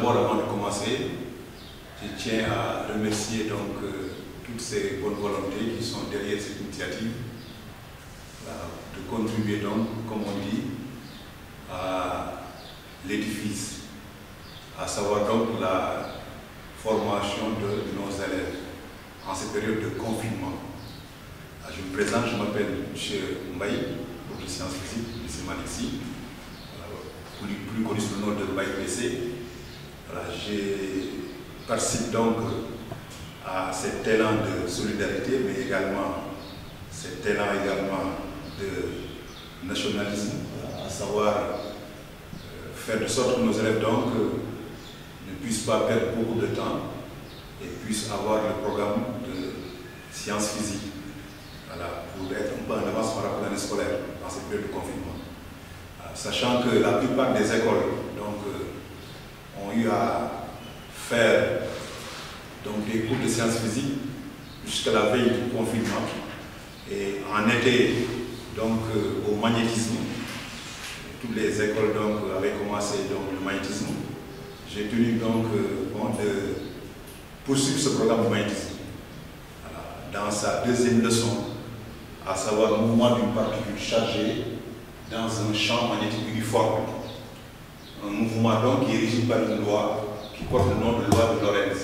d'abord, avant de commencer, je tiens à remercier donc toutes ces bonnes volontés qui sont derrière cette initiative, de contribuer donc, comme on dit, à l'édifice, à savoir donc la formation de nos élèves en cette période de confinement. Je me présente, je m'appelle M. Mbaye, prof de sciences physiques du lycée Malick Sy, plus connu sous le nom de Mbaye PC. Je participe donc à cet élan de solidarité, mais également cet élan également de nationalisme, à savoir faire de sorte que nos élèves donc ne puissent pas perdre beaucoup de temps et puissent avoir le programme de sciences physiques, pour être un peu en avance par rapport à l'année scolaire dans cette période de confinement. Sachant que la plupart des écoles donc, ont eu à faire donc, des cours de sciences physiques jusqu'à la veille du confinement, et en été donc, au magnétisme. Toutes les écoles donc, avaient commencé donc, le magnétisme. J'ai tenu donc de poursuivre ce programme de magnétisme. Dans sa deuxième leçon, à savoir le mouvement d'une particule chargée dans un champ magnétique uniforme. Un mouvement donc qui est régi par une loi qui porte le nom de loi de Lorentz.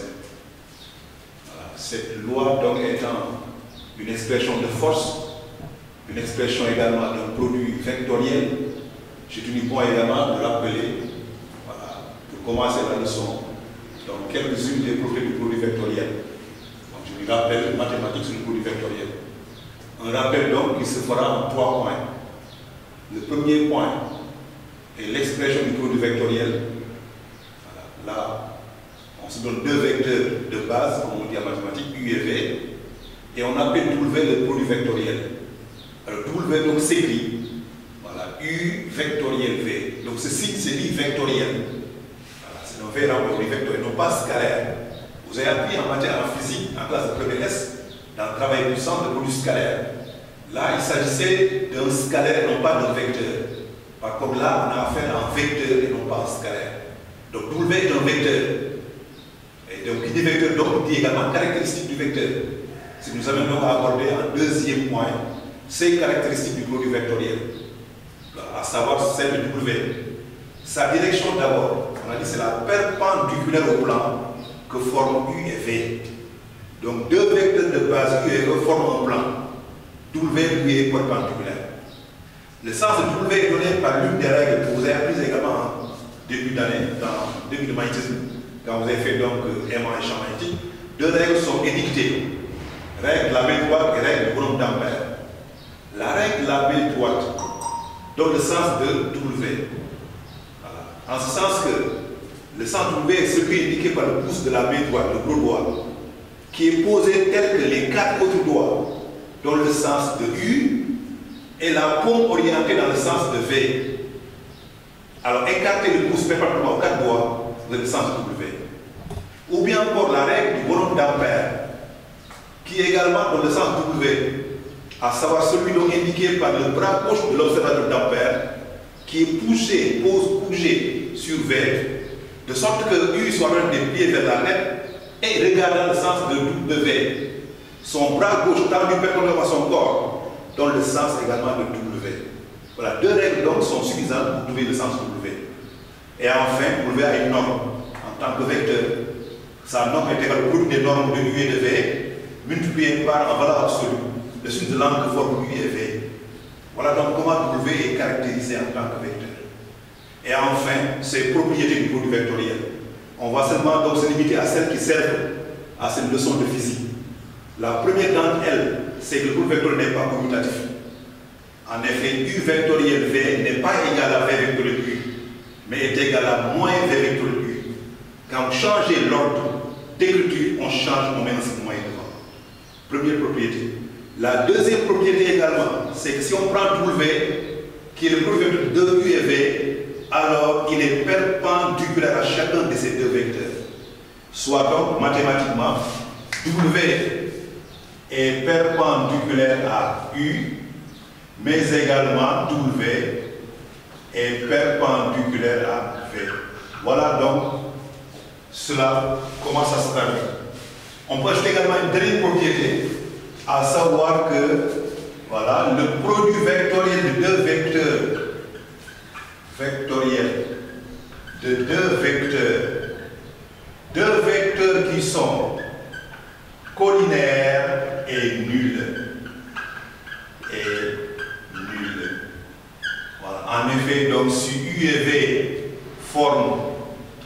Cette loi donc étant une expression de force, une expression également d'un produit vectoriel, j'ai tenu bon également de rappeler, pour commencer la leçon, donc quelques-unes des propriétés du produit vectoriel. Donc je lui rappelle mathématiques sur le produit vectoriel. Un rappel donc qui se fera en 3 points. Le premier point est l'expression du produit vectoriel. Là, on se donne 2 vecteurs de base, comme on dit en mathématiques, U et V, et on appelle W le produit vectoriel. Alors W donc s'écrit, U vectoriel V. Donc ce signe c'est dit vectoriel. C'est un véritable produit vectoriel, non pas scalaire. Vous avez appris en matière en physique, en classe de première S, dans le travail puissant, de produit scalaire. Là, il s'agissait d'un scalaire, non pas d'un vecteur. Par contre, là, on a affaire à un vecteur et non pas à un scalaire. Donc, W est un vecteur. Et donc, qui dit vecteur, donc, dit également caractéristiques du vecteur. Ce que nous avons donc à aborder en deuxième point, ces caractéristiques du produit vectoriel, à savoir celle de W. Sa direction d'abord, on a dit c'est la perpendiculaire au plan que forment U et V. Donc, 2 vecteurs de base U et V forment un plan. W lui est perpendiculaire. Le sens de W est donné par l'une des règles que vous avez apprises également en début d'année, dans début de magnétisme, quand vous avez fait donc aimant et champ magnétique. 2 règles sont édictées. Règle de la main droite et règle du bonhomme d'Ampère. La règle de la main droite donne le sens de W. En ce sens que le sens W est celui indiqué par le pouce de la main droite, le gros doigt, qui est posé tel que les 4 autres doigts, dans le sens de U, et la paume orientée dans le sens de V. Alors, écartez le pouce perpendiculairement aux 4 doigts, vous avez le sens de W. Ou bien encore la règle du bonhomme d'Ampère, qui est également dans le sens W, à savoir celui donc indiqué par le bras gauche de l'observateur d'Ampère, qui est bougé sur V, de sorte que U soit même des pieds vers la tête, et regardant le sens de W. Son bras gauche tendu perpendiculairement à son corps, dans le sens également de W. Voilà, 2 règles donc sont suffisantes pour trouver le sens de W. Et enfin, W a une norme en tant que vecteur. Sa norme est égale au produit des normes de U et de V, multiplié par en valeur absolue le signe de l'angle que forme U et V. Voilà donc comment W est caractérisé en tant que vecteur. Et enfin, ses propriétés du produit vectoriel. On va seulement donc se limiter à celles qui servent à cette leçon de physique. La première d'entre elles, c'est que le produit vectoriel n'est pas commutatif. En effet, U vectoriel V n'est pas égal à V vectoriel U, mais est égal à moins V vectoriel U. Quand vous changez l'ordre d'écriture, on change, on met un signe moins devant. Première propriété. La deuxième propriété également, c'est que si on prend W, qui est le produit vectoriel de U et V, alors il est perpendiculaire à chacun de ces 2 vecteurs. Soit donc mathématiquement, W est perpendiculaire à U, mais également W est perpendiculaire à V. Voilà donc comment ça se traduit. On peut ajouter également une dernière propriété, à savoir que voilà, le produit vectoriel de deux vecteurs qui sont collinaires et nuls. Voilà. En effet, donc si U et V forment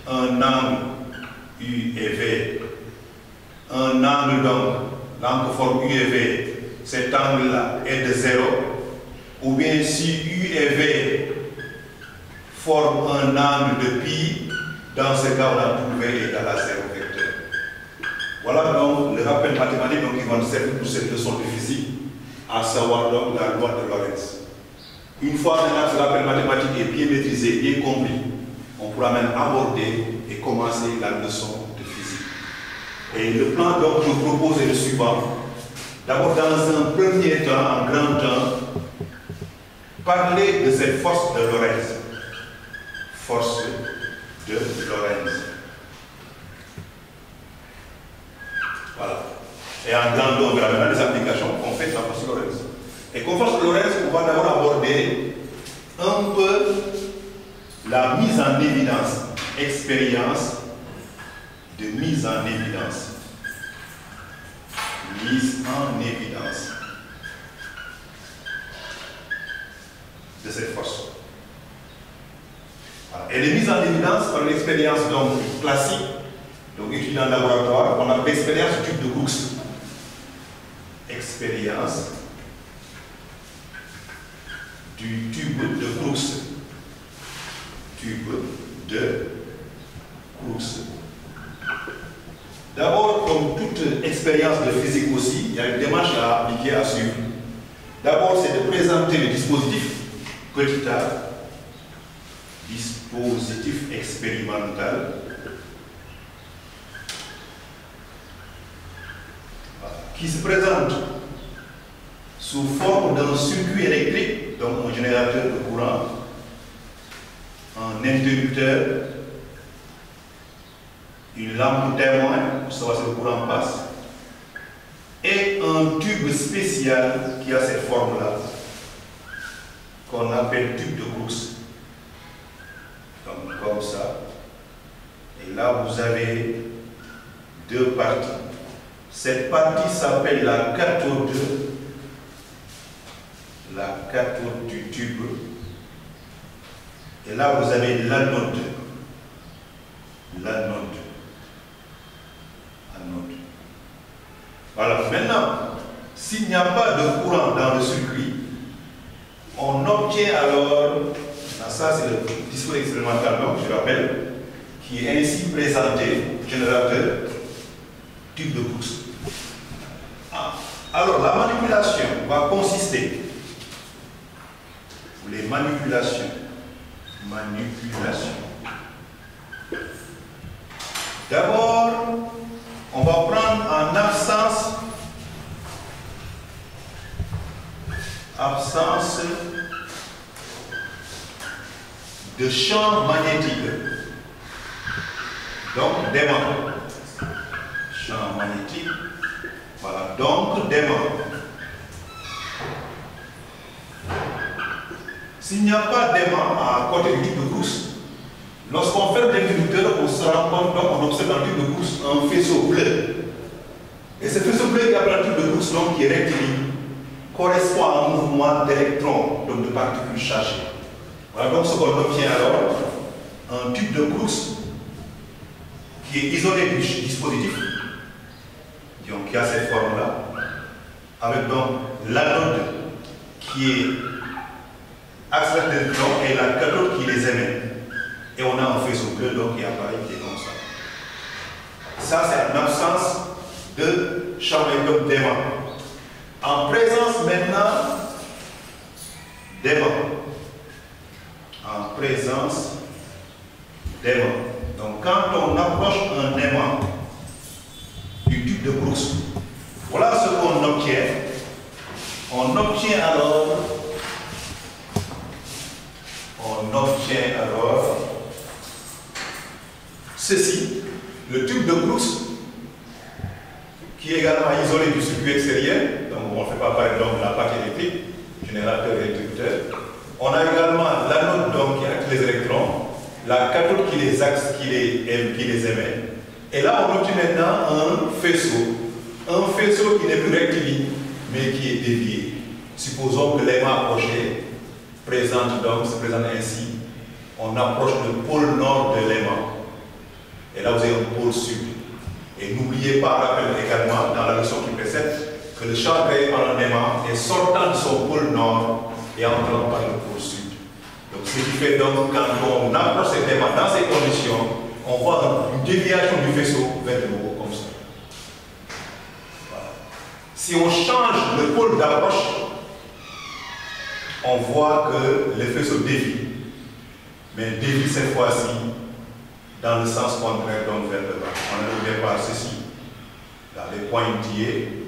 un angle U et V, un angle donc, l'angle forme U et V, cet angle-là est de 0, ou bien si U et V forment un angle de pi, dans ce cas, on a W égale à 0 vecteur. Voilà donc le rappel mathématique qui va nous servir pour cette leçon de physique, à savoir donc la loi de Lorentz. Une fois maintenant ce rappel mathématique est bien maîtrisé, bien compris, on pourra même aborder et commencer la leçon de physique. Et le plan donc que je vous propose est le suivant. D'abord, dans un premier temps, en grand temps, parler de cette force de Lorentz. Force de Lorentz. Voilà. Et en grand temps, on verra maintenant les applications qu'on fait de la force de Lorentz. Et comme force de Lorentz, on va d'abord aborder un peu la mise en évidence, expérience de mise en évidence. Mise en évidence de cette force. Voilà. Elle est mise en évidence par une expérience donc classique, donc étudiée dans le laboratoire, on appelle l'expérience du tube de Crookes. Expérience du tube de Crookes. Tube de Crookes. D'abord, comme toute expérience de physique aussi, il y a une démarche à appliquer, à suivre. D'abord, c'est de présenter le dispositif, petit a, dispositif expérimental, qui se présente sous forme d'un circuit électrique, donc un générateur de courant, un interrupteur, une lampe témoin pour savoir si le courant passe, et un tube spécial qui a cette forme-là, qu'on appelle tube de Crookes. Donc comme ça. Et là, vous avez deux parties. Cette partie s'appelle la cathode du tube. Et là, vous avez l'anode. Voilà. Maintenant, s'il n'y a pas de courant dans le circuit, on obtient alors, ça c'est le dispositif expérimental, donc je rappelle, qui est ainsi présenté, générateur, tube de Crookes. Alors, la manipulation va consister, les manipulations. D'abord, on va prendre en absence de champ magnétique. Donc, d'aimant. Champ magnétique. Voilà, donc d'aimant. S'il n'y a pas d'aimant à côté du tube de Crookes, lorsqu'on ferme l'interrupteur, on se rend compte, donc on observe dans le tube de Crookes un faisceau bleu. Et ce faisceau bleu qui est dans le tube de Crookes, donc qui est rectiligne, correspond à un mouvement d'électrons, donc de particules chargées. Voilà donc ce qu'on obtient alors, un tube de Crookes qui est isolé du dispositif, donc qui a cette forme-là, avec donc l'anode qui est accéléré d'électrons et la cathode qui les émet. Et on a un faisceau bleu donc qui apparaît qui est comme ça. Ça c'est en absence de champ magnétique d'aimant. En présence maintenant d'aimant. En présence d'aimant. Donc quand on approche un aimant du tube de Crookes, voilà ce qu'on obtient. On obtient alors ceci. le tube de Brooks, qui est également isolé du circuit extérieur, donc on ne fait pas par exemple la partie électrique, générateur et interrupteur. On a également l'anode donc qui active les électrons, la cathode qui les axe, qui les émet. Et là on obtient maintenant un faisceau qui n'est plus rectiligne, mais qui est dévié. Supposons que l'aimant approché se présente ainsi. On approche le pôle nord de l'aimant. Et là vous avez un pôle sud. Et n'oubliez pas, rappelle également dans la leçon qui précède, que le champ créé par un aimant est sortant de son pôle nord et entrant par le pôle sud. Donc ce qui fait donc quand on approche cet aimant dans ces conditions, on voit une déviation du faisceau vers le haut comme ça. Voilà. Si on change le pôle d'approche, on voit que le faisceau dévie. Mais dévie cette fois-ci dans le sens contraire, donc vers le bas. On a ouvert par ceci, là, les pointillés,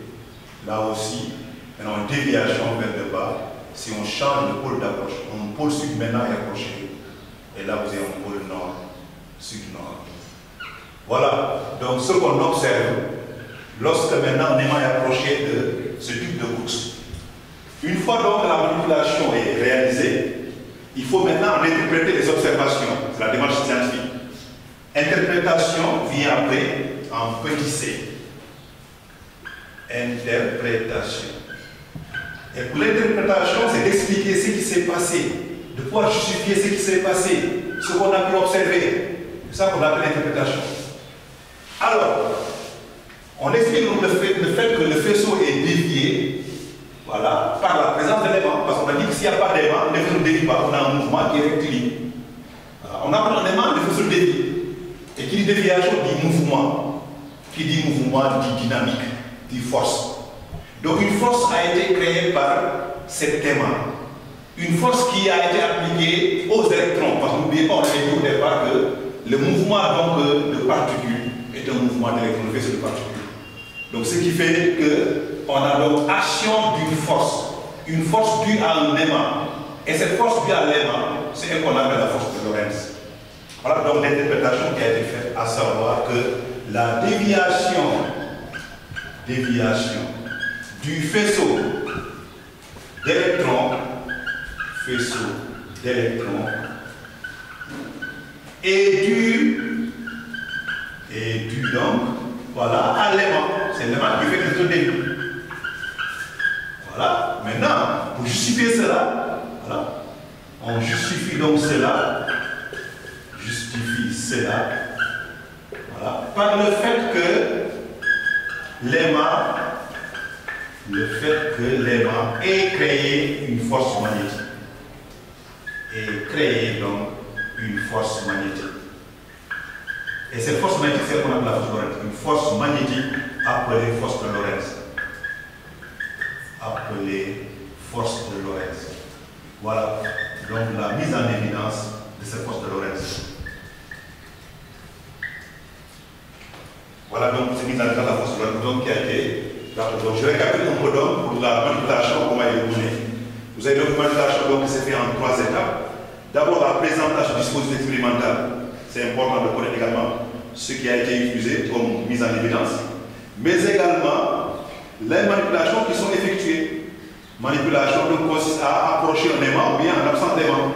là aussi, maintenant une déviation vers le bas. Si on change le pôle d'approche, un pôle sud maintenant est approché, et là vous avez un pôle nord, sud-nord. Voilà, donc ce qu'on observe, lorsque maintenant un aimant est approché de ce tube de Brooks. Une fois donc la manipulation est réalisée, il faut maintenant interpréter les observations, c'est la démarche scientifique. Interprétation vient après en petit c. Interprétation. Et pour l'interprétation, c'est d'expliquer ce qui s'est passé, de pouvoir justifier ce qui s'est passé, ce qu'on a pu observer. C'est ça qu'on appelle l'interprétation. Alors, on explique donc le fait que le faisceau est dévié, voilà, par la présence d'éléments. Parce qu'on a dit que s'il n'y a pas d'éléments, le faisceau ne dévie pas. On a un mouvement qui est rectiligne. Voilà, on a un élément, le faisceau dévie. Et qui dit déviation dit mouvement. Qui dit mouvement dit dynamique, dit force. Donc une force a été créée par cet aimant. Une force qui a été appliquée aux électrons. Parce que n'oubliez pas, on avait dit au départ que le mouvement donc, de particules est un mouvement d'électrons, le faisceau de particules. Donc ce qui fait qu'on a donc action d'une force. Une force due à un aimant. Et cette force due à l'aimant, c'est ce qu'on appelle la force de Lorentz. Voilà donc l'interprétation qui a été faite, à savoir que la déviation du faisceau d'électrons est due donc voilà, à l'aimant. C'est l'aimant qui fait que le début. Voilà. Maintenant, pour justifier cela, voilà, on justifie donc cela. Voilà, par le fait que l'aimant ait créé une force magnétique. Et cette force magnétique, c'est ce qu'on appelle la force de Lorentz. Une force magnétique appelée force de Lorentz. Voilà, donc la mise en évidence de cette force de Lorentz. Voilà donc cette mise en évidence de la force de Lorentz qui a été. Donc je récapitule un peu donc pour la manipulation, comment elle est menée. Vous avez donc une manipulation donc, qui s'est faite en 3 étapes. D'abord la présentation du dispositif expérimental. C'est important de connaître également ce qui a été utilisé comme mise en évidence. Mais également les manipulations qui sont effectuées. Manipulation donc consiste à approcher un aimant ou bien en absence d'aimant.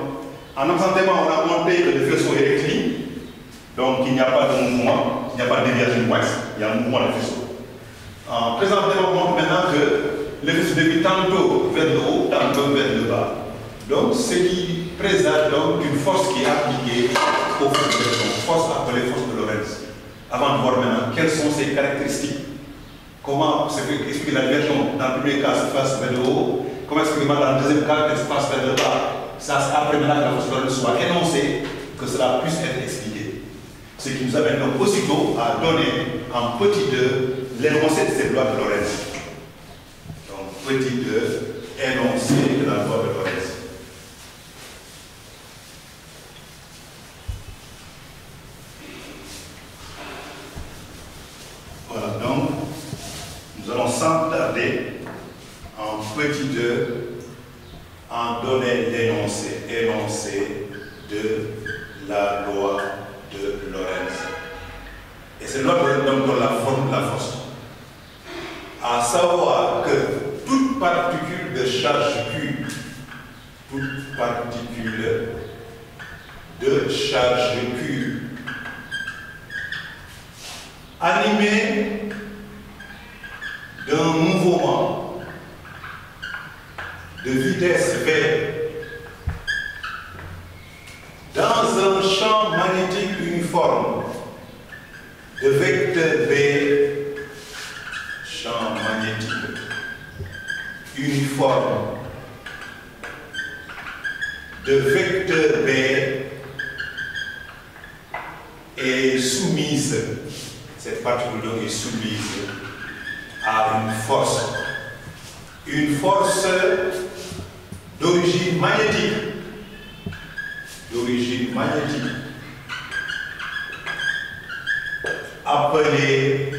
En absence d'aimant, on a montré que le faisceau est rectiligne. Donc il n'y a pas de mouvement, il n'y a pas de déviation du max, il y a un mouvement de faisceau. En présent d'aimant, on montre maintenant que le faisceau dévie tantôt vers le haut, tantôt vers le bas. Donc ce qui présage donc une force qui est appliquée au faisceau, force appelée force de Lorentz. Avant de voir maintenant quelles sont ses caractéristiques, comment expliquer la diversion dans le premier cas se passe vers le haut, comment expliquer dans le deuxième cas qu'elle se passe vers le bas. Ça, c'est après maintenant que la force de Lorentz soit énoncée, que cela puisse être expliqué. Ce qui nous amène donc aussitôt à donner en petit 2 l'énoncé de cette loi de Lorentz. Donc petit 2, énoncé de la loi de Lorentz. Voilà, donc nous allons sans tarder en petit 2 en donner l'énoncé de la loi de Lorentz. Et C'est là que l'on donne la forme de la force. À savoir que toute particule de charge Q, toute particule de charge Q animée d'un mouvement de vitesse V dans un champ magnétique uniforme de vecteur B, champ magnétique uniforme de vecteur B est soumise, cette particule donc est soumise à une force d'origine magnétique, appelée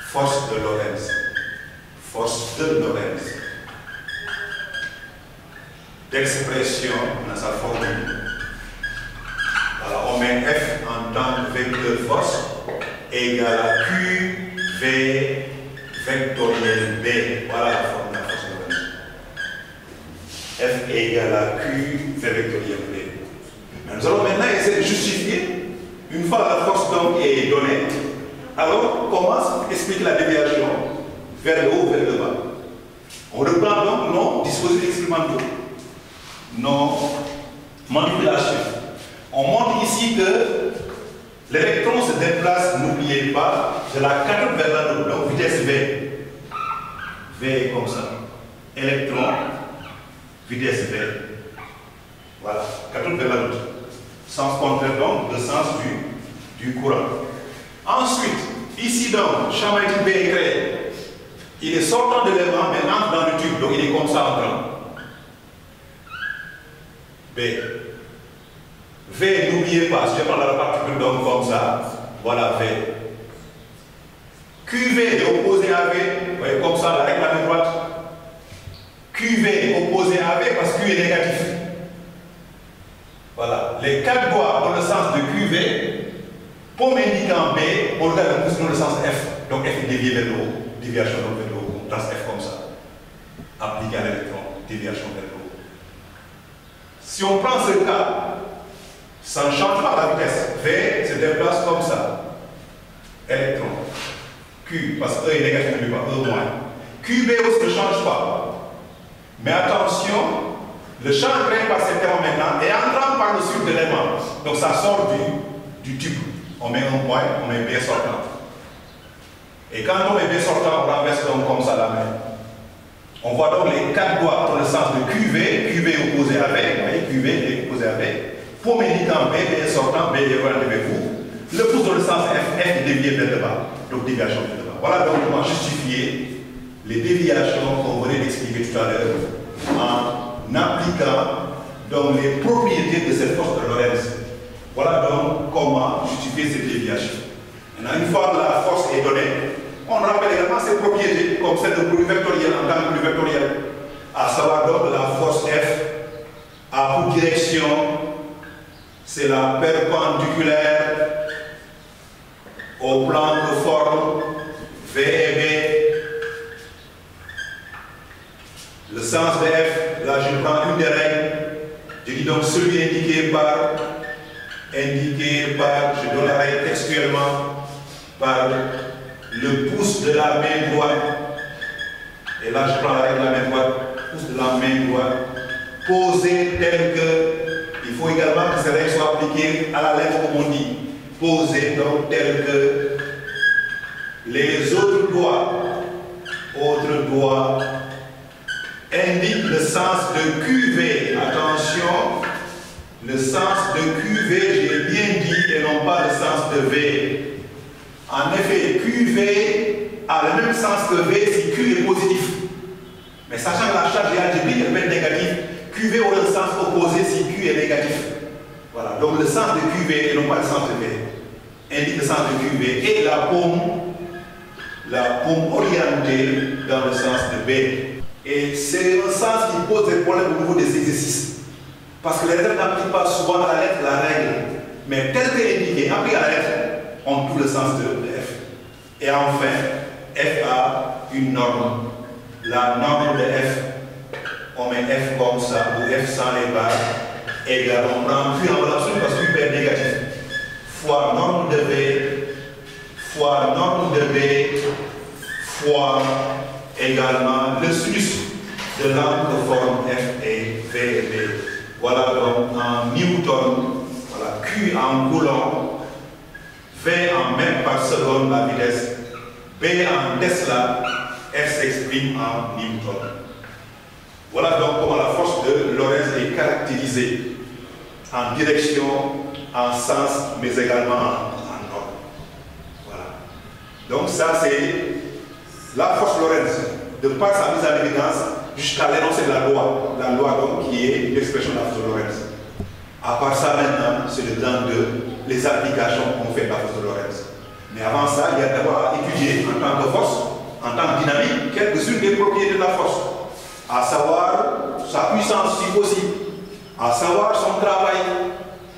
force de Lorentz. Force de Lorentz. D'expression dans sa formule. Alors on met F en tant que vecteur force égale à QV vectoriel B. Voilà la forme de la force de Lorentz. F égale à QV vectoriel B. Mais nous allons maintenant essayer de justifier, une fois la force donc est donnée, alors on commence à expliquer la déviation vers le haut, vers le bas. On reprend donc nos dispositifs expérimentaux, nos manipulations. On montre ici que l'électron se déplace, n'oubliez pas, de la cathode vers l'anode, donc vitesse V. V est comme ça. Électron, vitesse V. Voilà, cathode vers l'anode. Sens contraire donc, le sens du courant. Ensuite, ici donc, champ magnétique B est créé. Il est sortant de l'élément, mais entre dans le tube, donc il est comme ça entrant. B. V, n'oubliez pas, si je prends la particule donc comme ça, voilà V. QV est opposé à V, vous voyez comme ça, avec la main droite. QV est opposé à V parce que Q est négatif. Voilà, les quatre doigts dans le sens de QV, paume indiquant B, on regarde le pouce dans le sens F, donc F est dévié vers le haut, déviation vers le haut, on trace F comme ça, appliqué à l'électron, déviation vers le haut. Si on prend ce cas, ça ne change pas la vitesse, V se déplace comme ça, électron, Q, parce que E est négatif, n'oublie pas, E moins. QB aussi ne change pas, mais attention, le champ créé par cet élément maintenant est entrant par le sud de l'élément. Donc ça sort du tube. On met un point, on met B sortant. Et quand on met B sortant, on renverse donc comme ça la main. On voit donc les quatre doigts dans le sens de QV, QV opposé à V, vous voyez, QV est opposé à V. Pour méditant B, B sortant, B est vers vous. Le pouce dans le sens F, F est dévié vers le bas. Donc déviation vers le bas. Voilà donc comment justifier les déviations qu'on venait d'expliquer tout à l'heure en appliquant donc les propriétés de cette force de Lorentz. Voilà donc comment justifier cette déviation. Maintenant, une fois que la force est donnée, on rappelle également ses propriétés, comme celle de produit vectoriel en tant que produit vectoriel, à savoir donc la force F a pour direction, c'est la perpendiculaire au plan de forme V et B. Le sens de F, là je prends une des règles, je dis donc celui indiqué par, je donne la règle textuellement, par le pouce de la main droite, et là je prends la règle de la main droite, pouce de la main droite, posé tel que, il faut également que ces règles soient appliquées à la lettre comme on dit, posé donc tel que les autres doigts, indique le sens de QV. Attention, le sens de QV, j'ai bien dit, et non pas le sens de V. En effet, QV a le même sens que V si Q est positif. Mais sachant que la charge algébrique est négative, QV aura le sens opposé si Q est négatif. Voilà, donc le sens de QV et non pas le sens de V indique le sens de QV et la paume orientée dans le sens de B. Et c'est un sens qui pose des problèmes au niveau des exercices. Parce que les lettres n'appliquent pas souvent à la lettre la règle. Mais tel qu'elle est indiquée, appliquée à la lettre, ont tout le sens de F. Et enfin, F a une norme. La norme de F, on met F comme ça, ou F sans les barres, égale, on prend Q en valeur absolue parce que Q est négatif, fois norme de V, fois norme de B, fois également le sinus de l'angle de forme F et V et B. Voilà donc en Newton, voilà, Q en coulomb, V en mètres par seconde la vitesse, B en Tesla, F s'exprime en Newton. Voilà donc comment la force de Lorentz est caractérisée en direction, en sens, mais également en ordre. Voilà. Donc ça c'est la force Lorentz, de par sa mise en évidence jusqu'à l'énoncé de la loi donc qui est l'expression de la force de Lorentz. À part ça maintenant, c'est le temps de les applications qu'on fait de la force de Lorentz. Mais avant ça, il y a d'abord à étudier en tant que force, en tant que dynamique, quelques-unes des propriétés de la force. À savoir sa puissance si possible, à savoir son travail,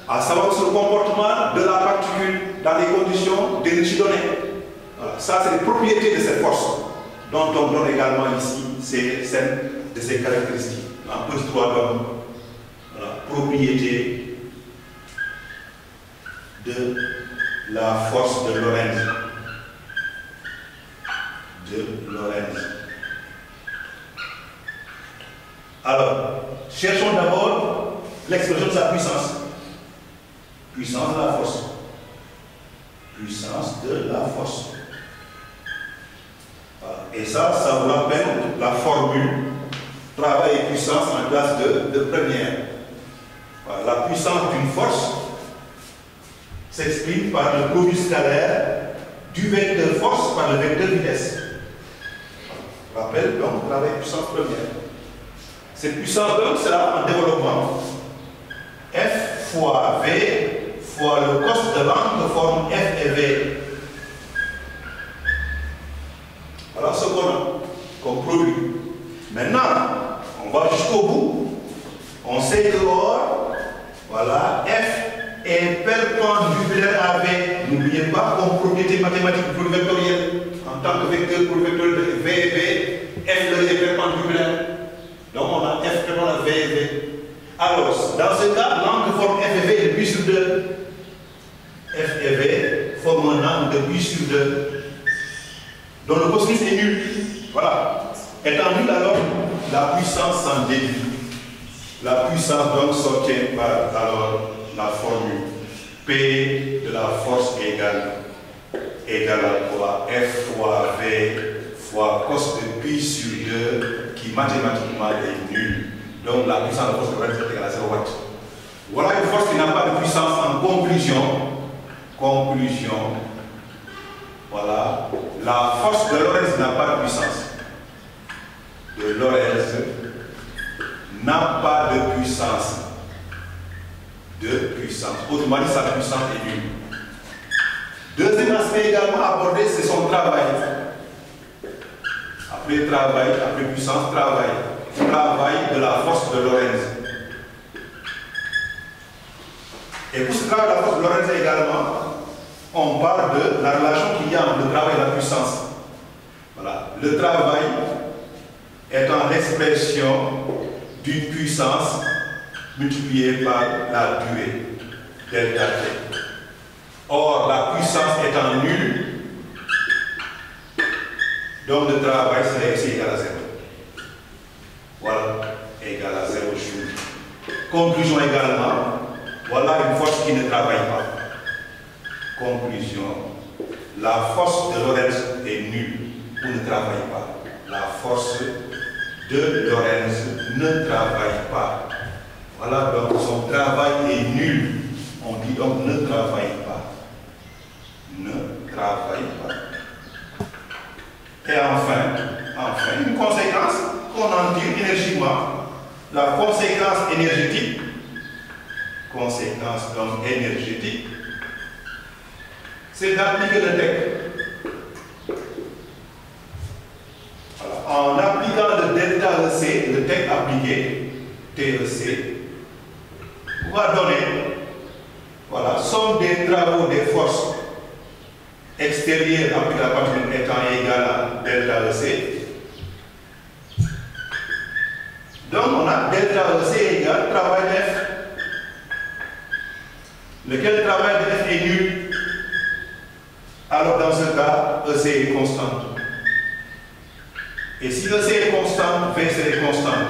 à savoir le comportement de la particule dans les conditions d'énergie données. Voilà. Ça, c'est les propriétés de cette force, dont on donne également ici certaines de ses caractéristiques. En petit 3 donne propriété de la force de Lorentz. Alors, cherchons d'abord l'expression de sa puissance. Puissance de la force. Puissance de la force. Voilà. Et ça vous rappelle la formule travail et puissance en classe de première. Voilà. La puissance d'une force s'exprime par le produit scalaire du vecteur force par le vecteur vitesse. Rappel donc travail et puissance première. Cette puissance donc sera en développement. F fois V fois le cos de l'angle de forme F et V. Voilà ce qu'on a comme produit. Maintenant, on va jusqu'au bout. On sait que voilà, F est perpendiculaire à V. N'oubliez pas comme propriété mathématique pour le vectoriel. En tant que vecteur pour le vectoriel de V et V, F est perpendiculaire. Donc on a F perpendiculaire à V et V. Alors, dans ce cas, l'angle de forme F et V est de pi sur 2. F et V forment un angle de pi sur 2. Donc le cosinus est nul. Voilà. Étant nul, alors la puissance s'en déduit. La puissance donc s'obtient par alors la formule P de la force égale à quoi? F fois V fois cos de pi sur 2 qui mathématiquement est nul. Donc la puissance de la force de Lorentz est égale à 0 watts. Voilà une force qui n'a pas de puissance en conclusion. Voilà. La force de Lorentz n'a pas de puissance. N'a pas de puissance. Autrement dit, sa puissance est nulle. Deuxième aspect également abordé, c'est son travail. Après travail, après puissance, travail. Travail de la force de Lorentz. Et pour ce travail de la force de Lorentz également, on parle de la relation qu'il y a entre le travail et la puissance. Voilà. Le travail étant l'expression d'une puissance multipliée par la durée, delta T. Or, la puissance étant nulle, donc le travail serait ici égal à 0. Voilà, égal à 0 joule. Conclusion également, voilà une force qui ne travaille pas. Conclusion, la force de Lorentz est nulle ou ne travaille pas. La force de Lorentz ne travaille pas. Voilà, donc son travail est nul. On dit donc ne travaille pas. Ne travaille pas. Et enfin, une conséquence qu'on en tire énergiquement. La conséquence énergétique, c'est d'appliquer le TEC. Voilà. En appliquant le delta EC, le TEC appliqué, TEC, va donner, voilà, somme des travaux des forces extérieur avec la particule étant égale à delta EC. Donc on a delta EC égale travail de F. Lequel travail de F est nul. Alors dans ce cas, EC est constante. Et si EC est constante, V serait constante.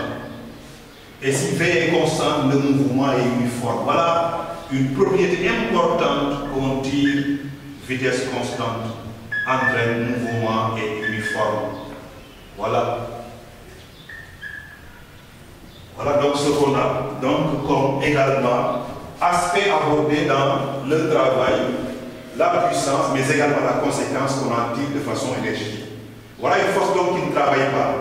Et si V est constante, le mouvement est uniforme. Voilà une propriété importante qu'on tire vitesse constante entraîne mouvement et uniforme. Voilà. Voilà donc ce qu'on a. Donc comme également aspect abordé dans le travail, la puissance, mais également la conséquence qu'on en tire de façon énergétique. Voilà une force donc qui ne travaille pas.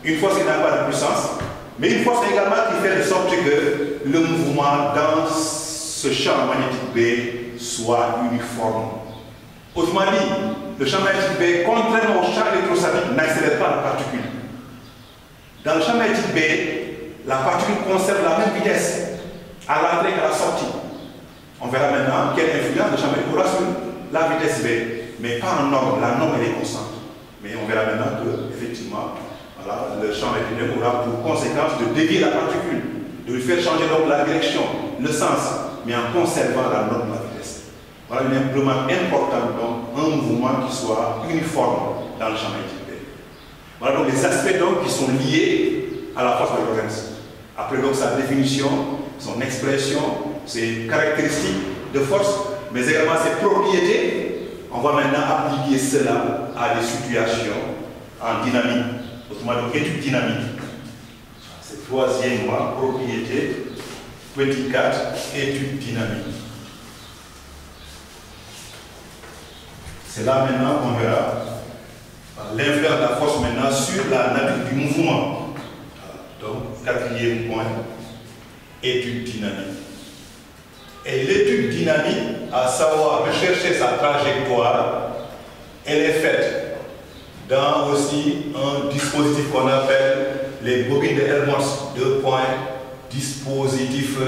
Une force qui n'a pas de puissance, mais une force également qui fait de sorte que le mouvement dans ce champ magnétique B soit uniforme. Autrement dit, le champ magnétique B, contrairement au champ électrostatique, n'accélère pas la particule. Dans le champ magnétique B, la particule conserve la même vitesse à l'entrée qu'à la sortie. On verra maintenant quelle influence le champ magnétique aura sur la vitesse B, mais pas en norme. La norme elle est constante. Mais on verra maintenant que, effectivement, voilà, le champ magnétique aura pour conséquence de dévier la particule, de lui faire changer donc la direction, le sens, mais en conservant la norme de la vitesse. Voilà un implément important, donc un mouvement qui soit uniforme dans le champ magnétique B. Voilà donc les aspects donc, qui sont liés à la force de Lorentz. Après donc sa définition, son expression, ses caractéristiques de force, mais également ses propriétés, on va maintenant appliquer cela à des situations en dynamique, autrement dit étude dynamique. C'est troisièmement propriété, petit 4, étude dynamique. C'est là maintenant qu'on verra l'influence de la force maintenant sur la nature du mouvement. Donc, quatrième point, étude dynamique. Et l'étude dynamique, à savoir rechercher sa trajectoire, elle est faite dans aussi un dispositif qu'on appelle les bobines de Helmholtz. 2 points, dispositif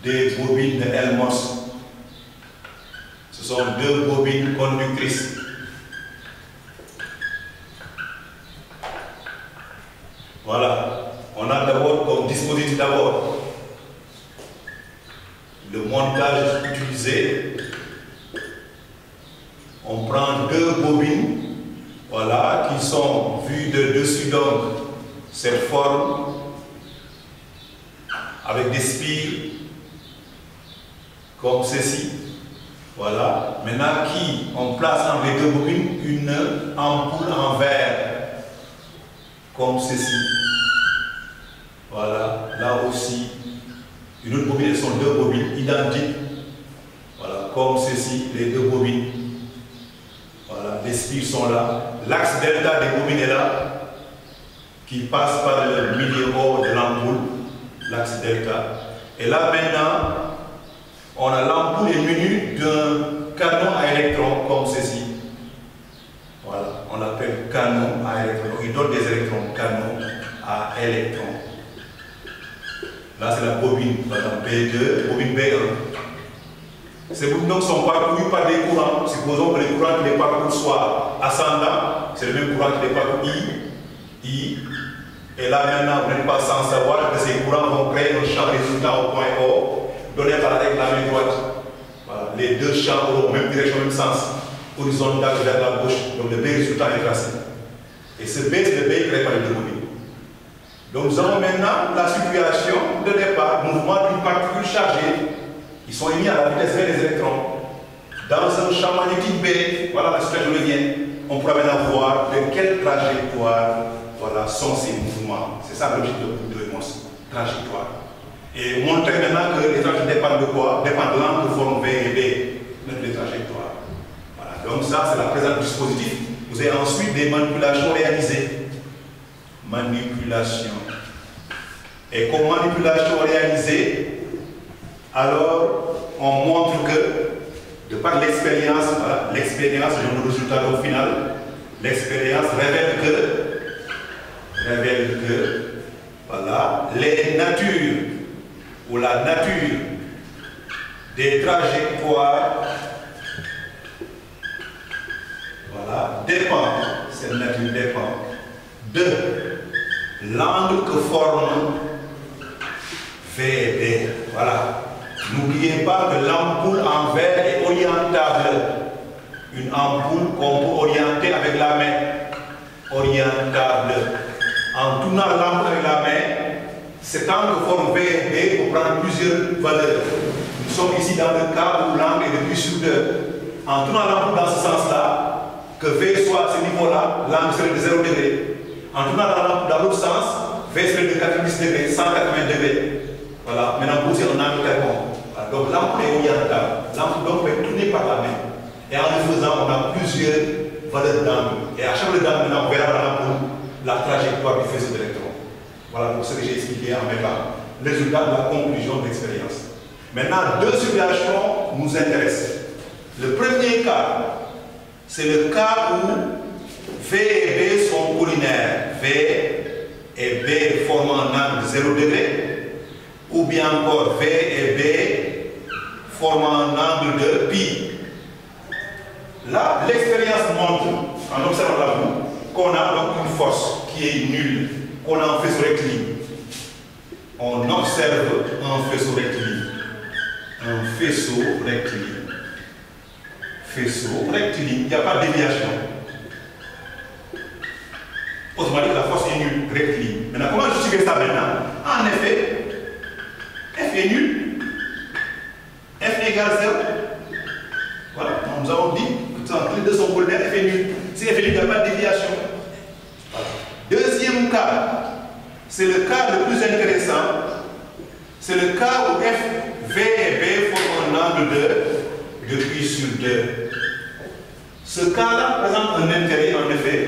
des bobines de Helmholtz. Ce sont 2 bobines conductrices. Voilà. On a d'abord comme dispositif d'abord le montage utilisé. On prend 2 bobines, voilà, qui sont vues de dessus, donc cette forme avec des spires comme ceci. Voilà. Maintenant, on place entre les 2 bobines une ampoule en verre comme ceci. Voilà. Là aussi, une autre bobine, elles sont 2 bobines identiques. Voilà, comme ceci, les 2 bobines. Voilà, les spires sont là. L'axe delta des bobines est là, qui passe par le milieu haut de l'ampoule, l'axe delta. Et là maintenant, on a l'ampoule est munie d'un canon à électrons comme ceci. Voilà, on l'appelle canon à électrons. Il donne des électrons, canon à électrons. Là c'est la bobine, par exemple B2, bobine B1. Ces bobines donc sont parcourues par des courants. Supposons que les courants qui les parcourent soient ascendants, c'est le même courant qui les parcourt I. Et là maintenant, vous n'êtes pas sans savoir que ces courants vont créer un champ résultat au point O, donné par la règle de la main droite. Voilà. Les 2 champs auront même direction, même sens, horizontal vers la gauche. Donc le B résultat est tracé. Et ce B, c'est le B créé par les 2 bobines. Donc nous avons maintenant la situation de départ, mouvement d'une particule chargée, qui sont émis à la vitesse v des électrons. Dans un champ magnétique B, voilà la situation devient. On pourra maintenant voir de quelle trajectoire voilà, sont ces mouvements. C'est ça l'objectif de réponse, trajectoire. Et montrer maintenant que les trajectoires dépendent de quoi? Dépendent de l'angle de forme V et B, notre les trajectoires. Voilà. Donc ça, c'est la présence du dispositif. Vous avez ensuite des manipulations réalisées. Manipulation. Et comme manipulation réalisée, alors on montre que, de par l'expérience, voilà, l'expérience, le résultat au final, l'expérience révèle que, voilà, les natures ou la nature des trajectoires dépend, cette nature dépend de l'angle que forme V et B. Voilà. N'oubliez pas que l'ampoule en verre est orientable. Une ampoule qu'on peut orienter avec la main. Orientable. En tournant l'ampoule avec la main, cet angle que forme V et B pour prendre plusieurs valeurs. Nous sommes ici dans le cas où l'angle est de pi sur 2. En tournant l'ampoule dans ce sens-là, que V soit à ce niveau-là, l'angle serait de 0 degré. En tournant l'ampoule dans l'autre sens, V serait de 90 degrés, 180 degrés. Voilà, maintenant vous c'est un angle quelconque. Voilà. Donc l'ampoule est orientable. L'ampoule donc peut être tournée par la main. Et en le faisant, on a plusieurs valeurs d'angle. Et à chaque valeur d'angle, on verra dans l'ampoule la trajectoire du faisceau d'électrons. Voilà pour ce que j'ai expliqué en même temps. Le résultat de la conclusion de l'expérience. Maintenant, deux situations nous intéressent. Le premier cas, c'est le cas où V et B sont collinaires. V et B forment un angle de 0 degré. Ou bien encore V et B formant un angle de pi. Là, l'expérience montre, en observant la boue, qu'on a donc une force qui est nulle, qu'on a un faisceau rectiligne. On observe un faisceau rectiligne. Un faisceau rectiligne. Faisceau rectiligne, il n'y a pas de déviation. Autrement dit, la force est nulle, rectiligne. Maintenant, comment justifier ça maintenant? En effet, F est nul. F égale 0. Voilà, nous avons dit que les deux sont collinaires, F est nul. Si F est nul, il n'y a pas de déviation. Voilà. Deuxième cas, c'est le cas le plus intéressant. C'est le cas où F, V et B forment un angle de pi sur 2. Ce cas-là présente un intérêt, en effet.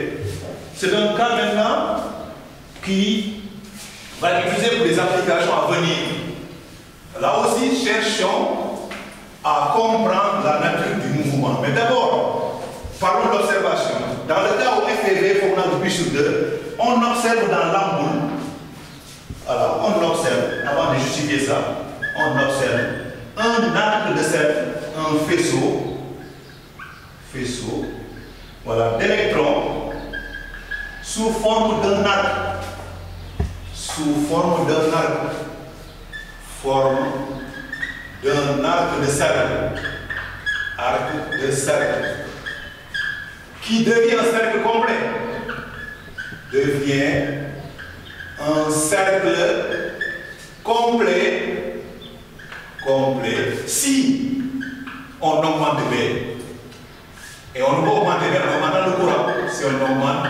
C'est un cas maintenant qui va être utilisé pour les applications à venir. Là aussi, cherchons à comprendre la nature du mouvement. Mais d'abord, parlons de l'observation. Dans le cas où F et V forment un angle de pi sur 2, on observe dans l'ampoule. Alors, on observe, avant de justifier ça, on observe un arc de cercle, un faisceau, voilà, d'électrons sous forme d'un arc. Sous forme d'un arc. Forme d'un arc de cercle. Arc de cercle. Qui devient un cercle complet. Devient un cercle complet. Si on augmente B. Et on ne peut augmenter B en augmentant le courant. Si on augmente,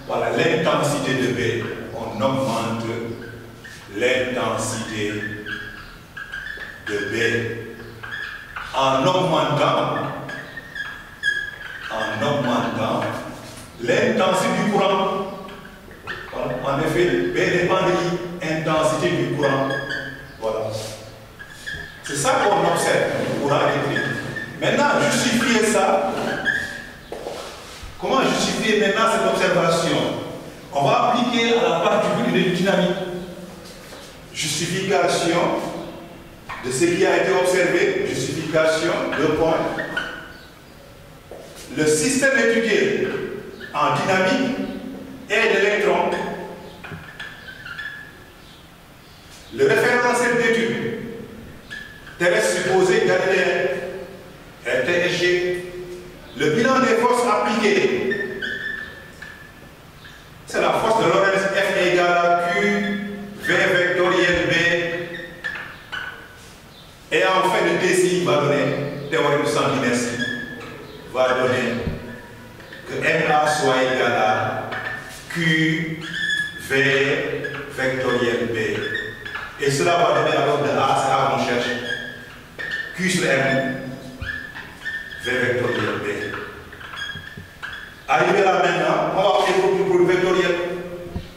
voilà, l'intensité de B. On augmente l'intensité de B. En augmentant l'intensité du courant. Voilà. En effet, B dépend de l'intensité du courant. Voilà. C'est ça qu'on observe, le courant électrique. Maintenant, justifier ça. Comment justifier maintenant cette observation? On va appliquer à la particule de dynamique. Justification de ce qui a été observé. Justification, 2 points. Le système étudié en dynamique est l'électron. Le référentiel d'étude terrestre supposé galiléen RTSG. Le bilan des forces appliquées, c'est la force de Lorentz F égale à Q, V vectoriel B. Et en fait, le DCI va donner, théorème du centre d'inertie, va donner que MA soit égal à Q, V vectoriel B. Et cela va donner alors de A, c'est A qu'on cherche. Q sur M, V vectoriel B. Arrivé là maintenant, on va appliquer pour le vectoriel.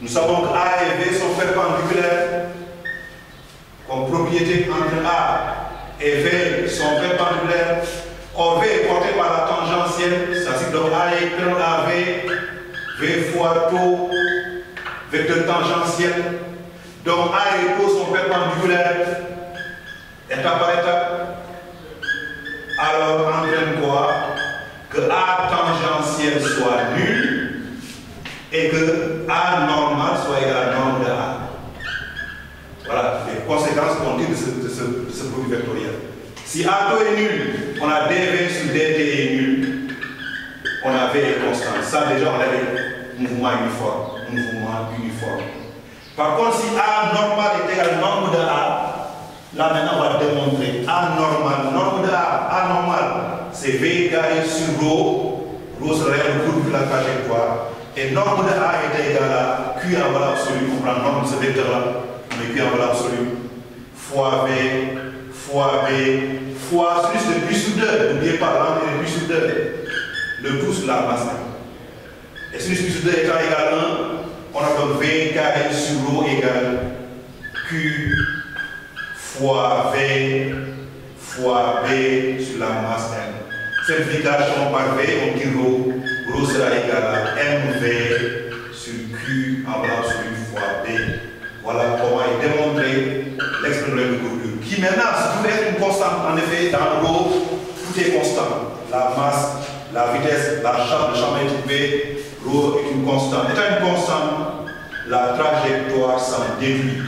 Nous savons que A et V sont perpendiculaires. Comme propriété entre A et V sont perpendiculaires. Or V est porté par la tangentielle. Ça signifie donc A est équivalent à V. V fois taux, vecteur tangentiel. Donc A et taux sont perpendiculaires. Étape par étape. Alors entraîne quoi? Que A tangentiel exponentielle soit nulle et que A normal soit égal à norme de A. Voilà les conséquences qu'on tire de ce produit vectoriel. Si A2 est nul, on a dV sur dt est nul, on a V est constant. Ça déjà on a des mouvements uniformes. Par contre, si A normal est égal à norme de A, là maintenant on va démontrer A normal, norme de A normal, c'est V carré sur ρ, ρ sera le cours de la trajectoire, et norme de A est égal à Q en valeur absolue, on prend norme de ce vecteur là, on met Q en valeur absolue, fois V, fois sinus de pi sur 2, n'oubliez pas l'angle de pi sur 2, le tout sur la masse. Et sinus de pi sur 2 étant égal à 1, on a donc V carré sur ρ égale Q fois V fois B sur la masse M. Simplification par V, on dit ρ sera égal à MV sur Q en valeur absolue fois B. Voilà comment est démontré l'expression de courbure. Qui maintenant, si vous êtes une constante, en effet, dans ρ, tout est constant. La masse, la vitesse, la charge, le champ magnétique B, ρ est une constante. Étant une constante, la trajectoire s'en déduit.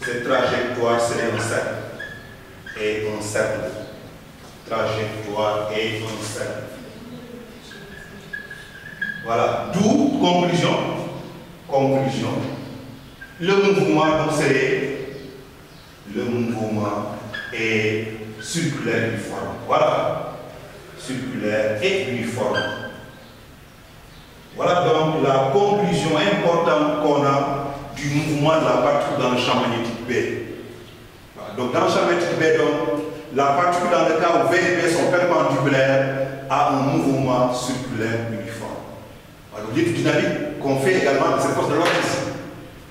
Cette trajectoire serait un cercle. Et un cercle. Trajectoire et un cercle. Voilà. D'où conclusion. Le mouvement donc serait le mouvement est circulaire uniforme. Voilà. Circulaire et uniforme. Voilà donc la conclusion importante qu'on a du mouvement de la particule dans le champ magnétique B. Voilà. Donc dans le champ magnétique B, donc, la particule dans le cas où V et B sont perpendiculaires a un mouvement circulaire uniforme. Voilà. L'étude dynamique qu'on fait également de cette force de Lorentz.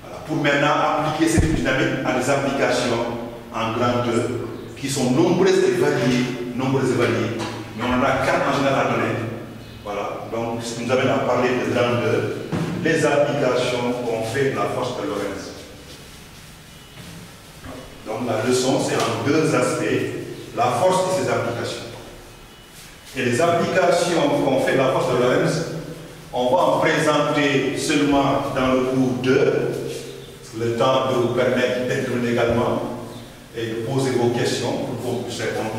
Voilà. Pour maintenant appliquer cette étude dynamique à des applications en grande qui sont nombreuses et variées. Mais on en a 4 en général à donner. Voilà, donc ce qui nous amène à parler de grandeur, les applications qu'on fait de la force de Lorentz. Donc la leçon, c'est en 2 aspects, la force et ses applications. Et les applications qu'on fait de la force de Lorentz, on va en présenter seulement dans le cours 2, le temps de vous permettre d'intervenir également et de poser vos questions pour que vous puissiez répondre.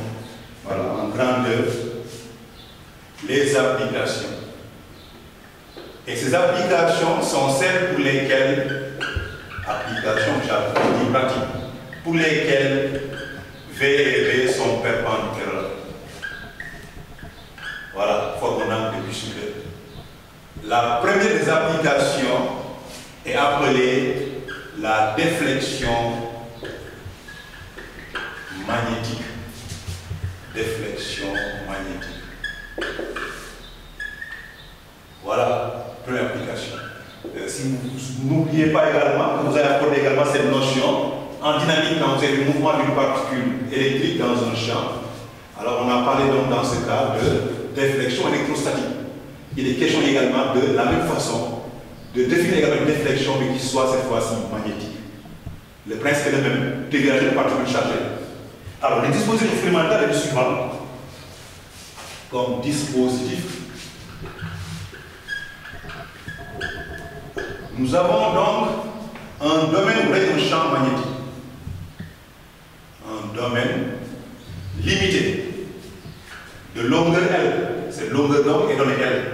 Voilà, en grandeur. Les applications. Et ces applications sont celles pour lesquelles, applications pratiques, pour lesquelles V et V sont perpendiculaires. Voilà, forme un angle de pi sur 2. La première des applications est appelée la déflexion magnétique. Déflexion magnétique. Voilà, première application. Si vous n'oubliez pas également que vous avez accordé également cette notion en dynamique quand vous avez le mouvement d'une particule électrique dans un champ. Alors on a parlé donc dans ce cas de déflexion électrostatique. Il est question également de la même façon de définir également une déflexion mais qui soit cette fois-ci magnétique. Le principe est le même, dégager de particules chargées. Alors le dispositif expérimental est le suivant. Comme dispositif, nous avons donc un domaine où il y a un champ magnétique. Un domaine limité de longueur L. Cette longueur d'onde est donnée L.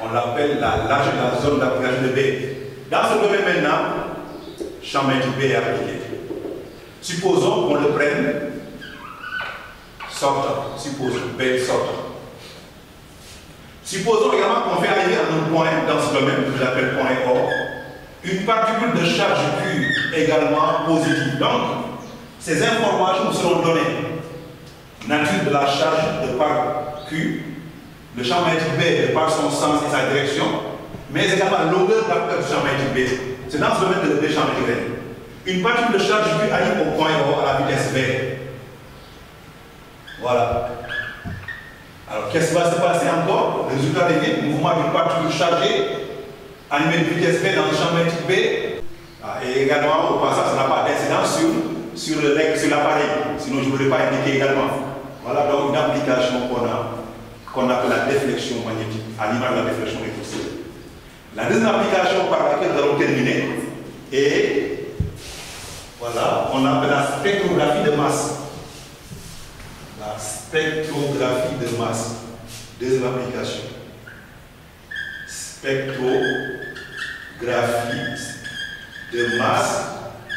On l'appelle la largeur de la zone d'application de B. Dans ce domaine maintenant, champ magnétique B est appliqué. Supposons qu'on le prenne sortant. Supposons B sortant. Supposons également qu'on fait arriver à un point dans ce domaine, que j'appelle point O, une particule de charge Q également positive. Donc, ces informations seront données. Nature de la charge de par Q, le champ magnétique B de par son sens et sa direction, mais également longueur d'application du champ magnétique B. C'est dans ce domaine que le B champ magnétique B. Une particule de charge Q arrive au point O à la vitesse V. Voilà. Alors, qu'est-ce qui va se passer encore? Le résultat devient un mouvement d'une particule chargée animée de vitesse V dans le champ magnétique B. Et également, au passage, ça n'a pas d'incidence sur l'appareil. Sinon, je ne voudrais pas indiquer également. Voilà donc une application qu'on appelle la déflexion magnétique, à l'image de la déflexion électrique. La deuxième application par laquelle nous allons terminer est, voilà, on appelle la spectrographie de masse. La spectrographie de masse. Deuxième application. Spectrographie de masse.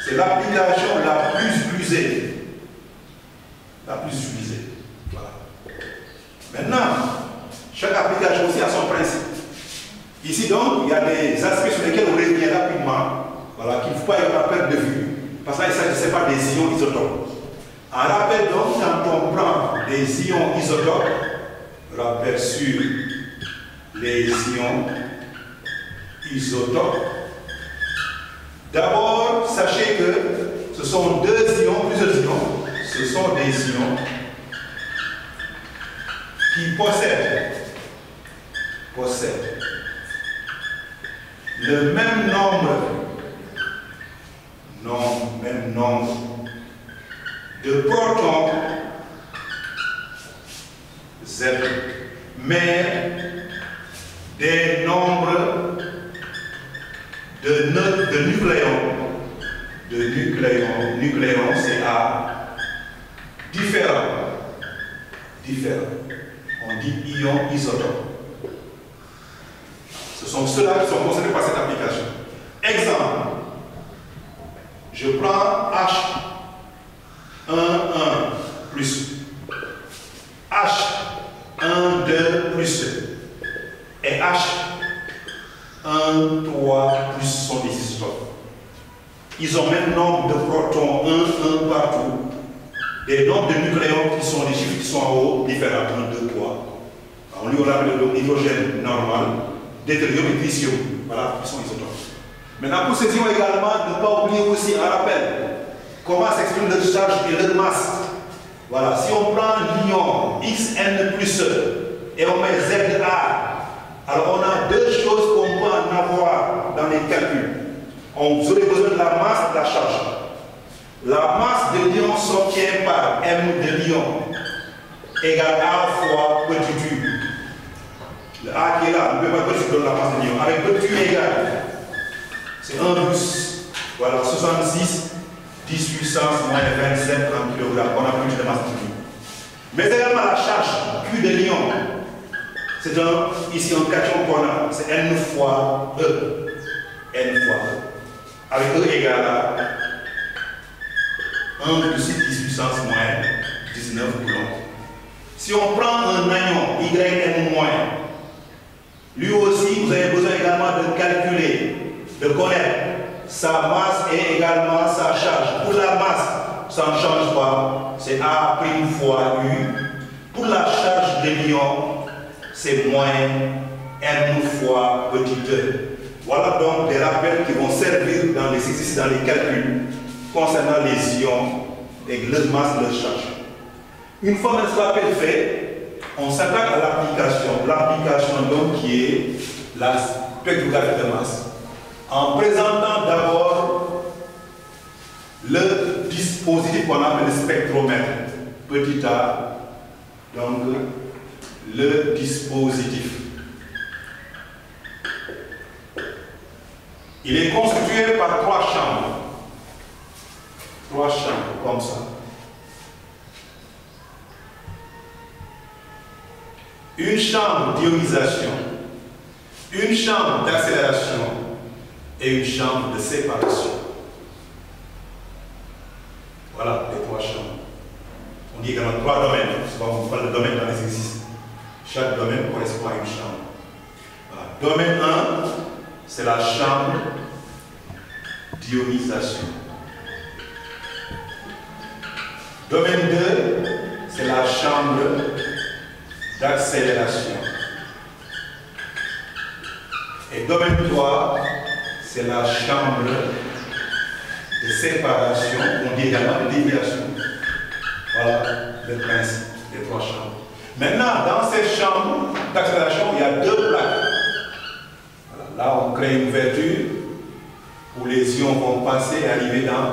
C'est l'application la plus utilisée. La plus utilisée. Voilà. Maintenant, chaque application aussi a son principe. Ici donc, il y a des aspects sur lesquels on revient rapidement, voilà, qu'il ne faut pas y avoir perte de vue. Parce que là, il ne s'agissait pas des ions isotopes. En rappel donc, quand on prend des ions isotopes, rappel sur les ions isotopes, d'abord, sachez que ce sont deux ions, plusieurs ions, ce sont des ions qui possèdent le même nombre de protons Z, mais des nombres de nucléons. Nucléons, c'est A, différents. On dit ions isotopes. Ce sont ceux-là qui sont concernés par cette application. Exemple, je prends H11 plus H12 plus et H13 plus sont des isotopes. Ils ont même nombre de protons 1 partout. Des nombres de nucléons qui sont des chiffres qui sont en haut, différents, 1, 2, 3. On lui appelle l'hydrogène normal, deutérium et tritium. Voilà, qui sont isotopes. Maintenant, pour ces ions également, ne pas oublier aussi un rappel. Comment s'exprime leur charge et leur masse. Voilà, si on prend l'ion Xn plus et on met Za, alors on a deux choses qu'on peut en avoir dans les calculs. On aurait besoin de la masse et de la charge. La masse de l'ion s'obtient par M de l'ion égale A fois petit u. Le A qui est là, ne peut pas donner la masse de l'ion. Avec petit u égale, c'est 1 plus, voilà, 66, 10 puissance moins 27 en kg. On a plus de masse de l'ion. Mais également la charge Q de l'ion. C'est ici un cation qu'on a, c'est N fois E. N fois E. Avec E égale à 1 plus 10 puissance moins 19 coulombs. Si on prend un anion YN moins, lui aussi, vous avez besoin également de calculer, de connaître sa masse et également sa charge. Pour la masse, ça ne change pas, c'est A' fois U. Pour la charge de l'ion, c'est moins M fois petit e. Voilà donc des rappels qui vont servir dans les exercices, dans les calculs concernant les ions et leur masse, leur charge. Une fois ce rappel fait, on s'attaque à l'application. L'application donc qui est la spectrographie de masse. En présentant d'abord le dispositif qu'on appelle le spectromètre. Petit a, donc le dispositif. Il est constitué par 3 chambres. 3 chambres, comme ça. Une chambre d'ionisation, une chambre d'accélération et une chambre de séparation. Voilà les 3 chambres. On dit également 3 domaines. Souvent on parle de domaine dans les exercices. Chaque domaine correspond à une chambre. Voilà. Domaine 1, c'est la chambre d'ionisation. Domaine 2, c'est la chambre d'accélération. Et domaine 3, c'est la chambre de séparation, on dit également de déviation. Voilà le principe des 3 chambres. Maintenant, dans cette chambre d'accélération, il y a 2 plaques. Voilà. Là, on crée une ouverture où les ions vont passer et arriver dans,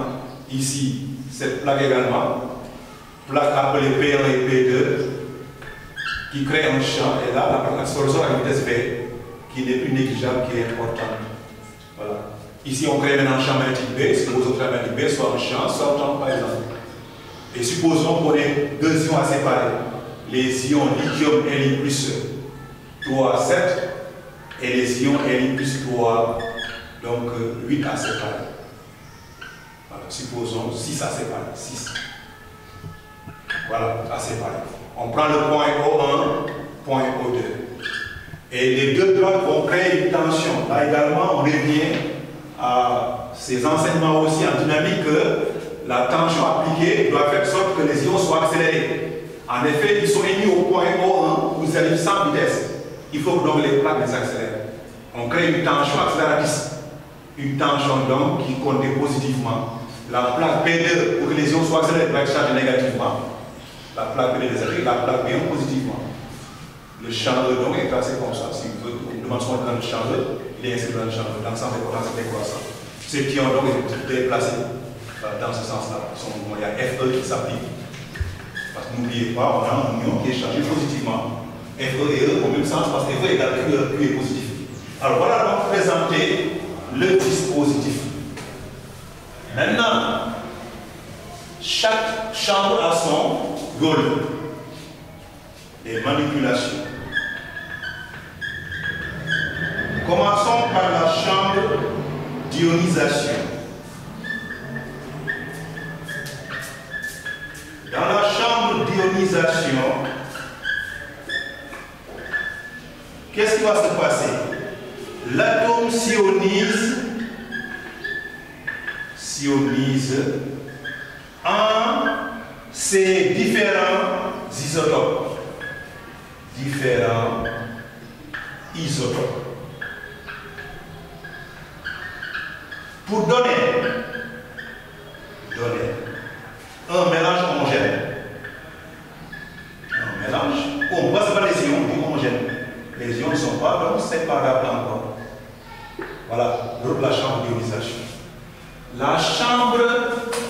ici, cette plaque également. Plaque appelée P1 et P2. qui crée un champ, et là, la solution à la vitesse V, qui n'est plus négligeable, qui est importante. Voilà. Ici, on crée maintenant un champ magnétique B, supposons que la magnétique B soit un champ, soit un champ, par exemple. Et supposons qu'on ait deux ions à séparer. Les ions lithium Li plus 3, 7, et les ions Li plus 3, donc 8 à séparer. Voilà, supposons 6 à séparer, 6. Voilà, à séparer. On prend le point O1, point O2. Et les deux blocs vont créer une tension. Là également, on revient à ces enseignements aussi en dynamique que la tension appliquée doit faire en sorte que les ions soient accélérés. En effet, ils sont émis au point O1 où ils arrivent sans vitesse. Il faut donc les plaques les accélèrent. On crée une tension accélératrice. Une tension donc qui conduit positivement. La plaque P2, pour que les ions soient accélérés, doit être chargée négativement. La plaque P2 désacrée, la plaque B1 positivement. Le champ E donc est tracé comme ça. Si vous voulez une dimension dans le champ E, il est inscrit dans le champ E, dans le sens des potentiels décroissants. Ces pions donc sont déplacés dans ce sens-là. Il y a FE qui s'applique. Parce que n'oubliez pas, on a un ion qui est chargé positivement. FE et E au même sens parce que FE égale Q est positif. Alors voilà donc présenter le dispositif. Maintenant, chaque chambre a son rôle. Les manipulations. Commençons par la chambre d'ionisation. Dans la chambre d'ionisation, qu'est-ce qui va se passer? L'atome s'ionise en ses différents isotopes. Pour donner un mélange homogène. Un mélange, on passe par les ions homogènes. Les ions ne sont pas donc séparables encore. Voilà, donc la chambre d'ionisation. La chambre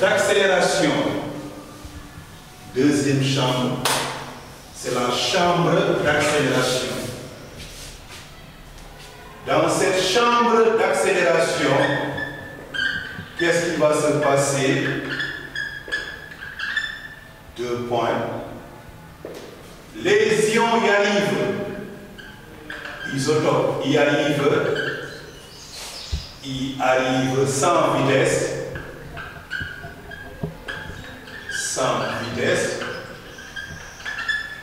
d'accélération. Deuxième chambre, c'est la chambre d'accélération. Dans cette chambre d'accélération, qu'est-ce qui va se passer? Deux points. Les ions y arrivent. Isotopes y arrivent sans vitesse.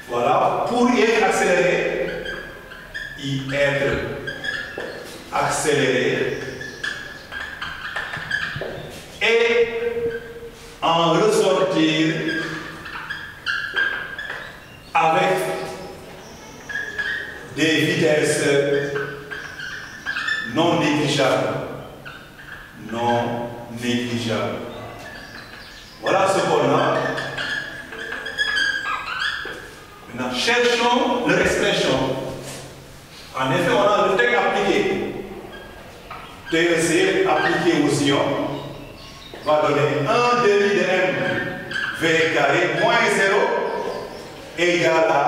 Voilà, pour y être accéléré, et en ressortir avec des vitesses non négligeables. Voilà ce qu'on a. Maintenant, cherchons leur expression. En effet, on a le texte appliqué. TEC appliqué aux ions va donner 1 demi de m v carré moins 0 égale à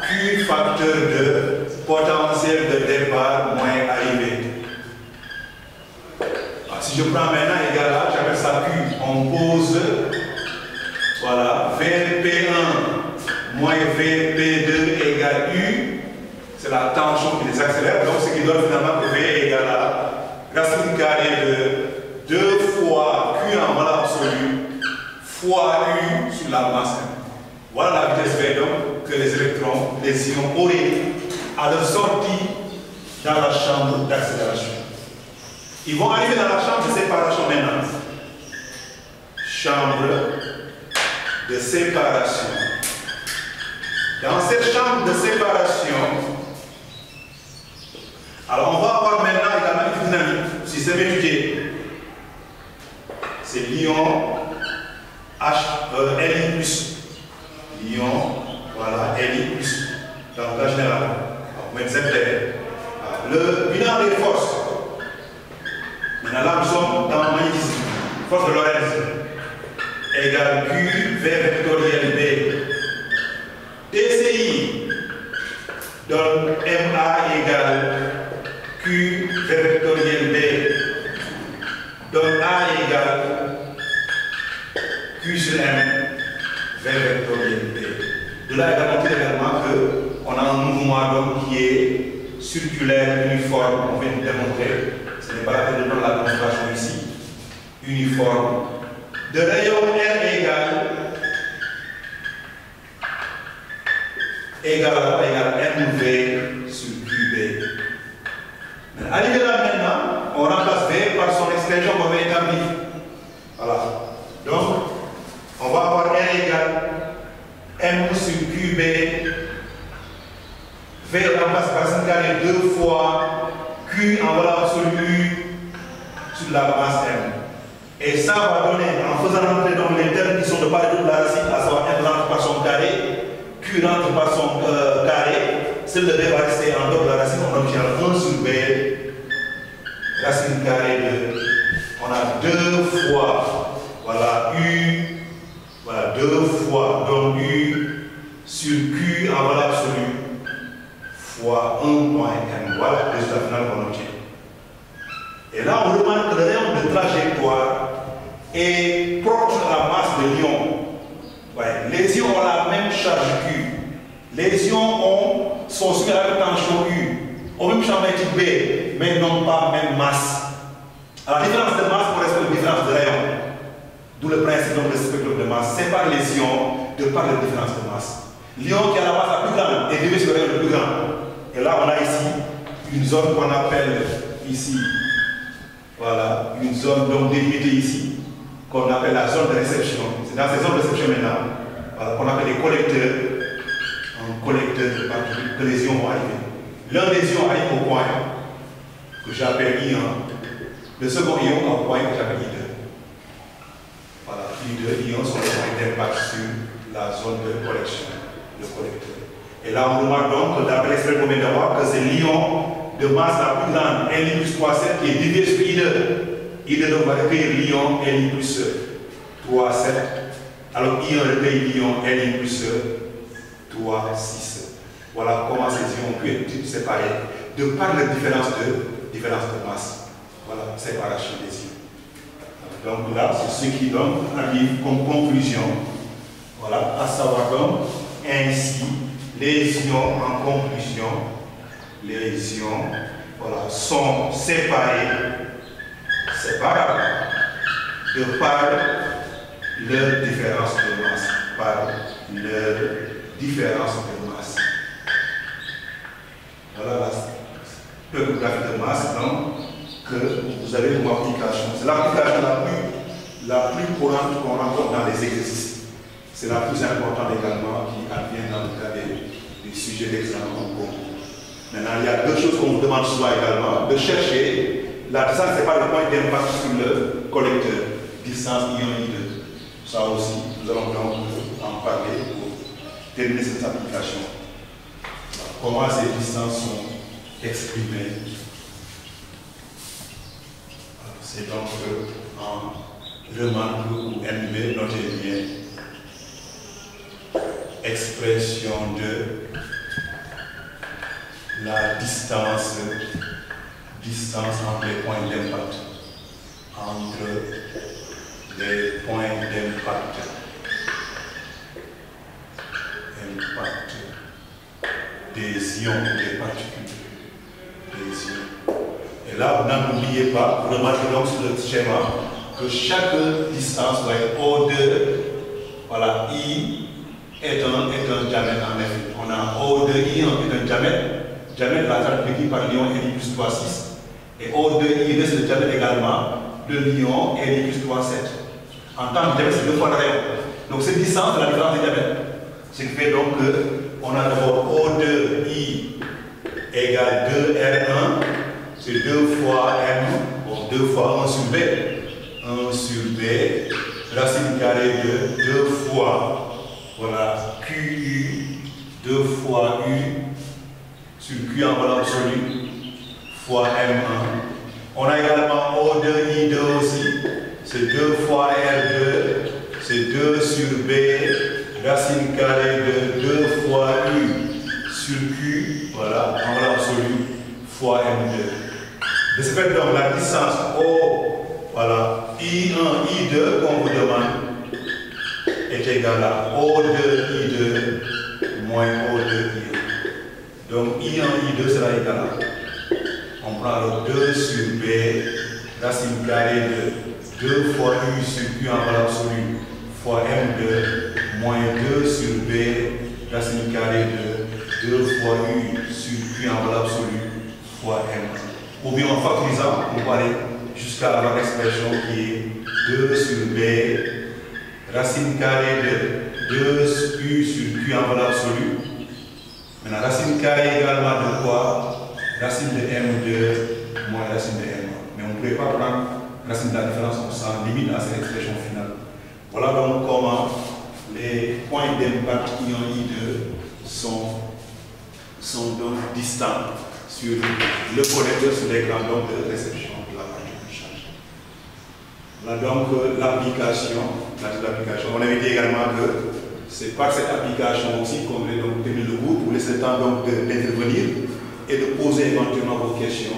Q facteur de potentiel de départ moins arrivé. Alors, si je prends maintenant égal à, j'appelle ça Q, on pose, voilà, VP1 moins VP2 égale U, c'est la tension qui les accélère, donc ce qui donne finalement que V égale à racine carrée de 2 fois Q en valeur absolue fois U sur la masse M. Voilà la vitesse V donc que les électrons, les ions auraient à leur sortie dans la chambre d'accélération. Ils vont arriver dans la chambre de séparation maintenant. Chambre de séparation. Dans cette chambre de séparation, alors on va avoir maintenant également une dynamique, système étudié. C'est l'ion Li+. L'ion, voilà, Li+. Dans le cas général. On met le bilan des forces. Maintenant là, nous sommes dans le magnétisme. Force de Lorentz égale Q V vectoriel B. TCI donne MA égale Q V vectoriel B donne A égale Q sur M V vectoriel B. De là également qu'on a un mouvement donc, qui est circulaire, uniforme, on vient de démontrer. Ce n'est pas la peine de prendre la démonstration ici. Uniforme. De rayon R égale MV sur QB. Arrivé là maintenant, on remplace V par son extension qu'on va établir. Voilà. Donc, on va avoir R égale M sur QB. V remplace par racine carrée 2 fois Q en valeur absolue sur la masse M. Et ça va donner, en faisant rentrer donc les termes qui sont de part et d'autre de la racine, à savoir M rentre par son carré, Q rentre par son carré, celle de V va rester en dehors de la racine, on obtient 1 sur B, racine carrée de, on a 2 fois, voilà, U, voilà, 2 fois, donc U sur Q en valeur absolue, fois 1 moins M, voilà le résultat final qu'on obtient. Et là, on remarque que le rayon de trajectoire est proche à la masse de l'ion. Ouais. Les ions ont la même charge Q. Les ions sont soumis à la même tension U, au même champ magnétique B, mais n'ont pas la même masse. Alors, la différence de masse correspond à la différence de rayon. D'où le principe donc, de spectre de masse sépare les ions de par la différence de masse. L'ion qui a la masse la plus grande est dévié sur le rayon le plus grand. Et là, on a ici une zone qu'on appelle ici. Voilà, une zone donc délimitée ici, qu'on appelle la zone de réception. C'est dans ces zones de réception maintenant, voilà, qu'on appelle les collecteurs, un collecteur de particules que les ions vont arriver. L'un des ions arrive au point que j'appelle I1, le second ion au point que j'appelle I2. Voilà, I2, ions sont les points d'impact sur la zone de collection, le collecteur. Et là, on remarque donc, d'après l'expression qu'on vient d'avoir, que c'est l'ion de masse la plus grande, Li plus 3,7, qui est divisé sur I2. I2 donc va recueillir l'ion Li plus 3,7, alors I1 recueille l'ion Li plus 3,6. Voilà comment ces ions ont pu être séparés de par la différence de masse. Voilà, séparation des ions. Donc là, c'est ce qui donc arrive comme conclusion. Voilà, à savoir donc, ainsi, les ions en conclusion, les ions voilà, sont séparés, séparables, de par leur différence de masse. Par leur différence de masse. Voilà la spectrographie de masse donc, que vous avez comme application. C'est l'application la plus courante qu'on rencontre dans les exercices. C'est la plus importante également qui advient dans le cas des sujets d'examen en cours. Maintenant, il y a deux choses qu'on vous demande souvent également, de chercher la distance, c'est pas le point d'impact sur le collecteur, distance ion I2. Ça aussi, nous allons donc en parler pour terminer cette application. Comment ces distances sont exprimées. C'est donc en remarque ou NB, notez bien, expression de la distance entre les points d'impact, des ions ou des particules, des ions. Et là, n'oubliez pas, vous remarquez donc sur le schéma que chaque distance doit être O2, voilà, I est un diamètre en effet. On a O2I est un diamètre latéral décrit par l'ion Li plus 3,6. Et O2I reste le diamètre également de l'ion Li plus 3,7. En tant que diamètre, c'est 2 fois le rayon. Donc cette distance, c'est la différence des diamètres. Ce qui fait donc qu'on a d'abord O2I égale 2R1, c'est 2 fois M, bon, 2 fois 1 sur B. 1 sur B, racine carrée de 2 fois, voilà, QU, 2 fois U, sur Q en valeur absolue, fois M1. On a également O2I2 aussi, c'est 2 fois R2, c'est 2 sur B, racine carrée de 2 fois U sur Q, voilà, en valeur absolue, fois M2. De ce fait, donc, la distance O, voilà, I1, I2, qu'on vous demande, est égale à O2, I2, moins O2, I1. Donc, I1, I2 sera égal à, on prend le 2 sur B, racine carrée de 2 fois U sur Q en valeur absolue, fois M2, moins 2 sur B, racine carrée de 2 fois U sur Q en valeur absolue, fois M. Ou bien en factorisant, on va aller jusqu'à avoir l'expression qui est 2 sur B, racine carrée de 2U sur Q en valeur absolue. Maintenant, racine carrée également de quoi? Racine de M2 moins racine de M1. Mais on ne pourrait pas prendre racine de la différence, on s'en limite à cette expression finale. Voilà donc comment les points d'impact I1, I2 sont donc distants sur le connecteur sur l'écran de réception de la partie de charge. Voilà donc l'application. On avait dit également que c'est par cette application aussi qu'on voulait donc terminer le cours pour laisser le temps donc d'intervenir et de poser éventuellement vos questions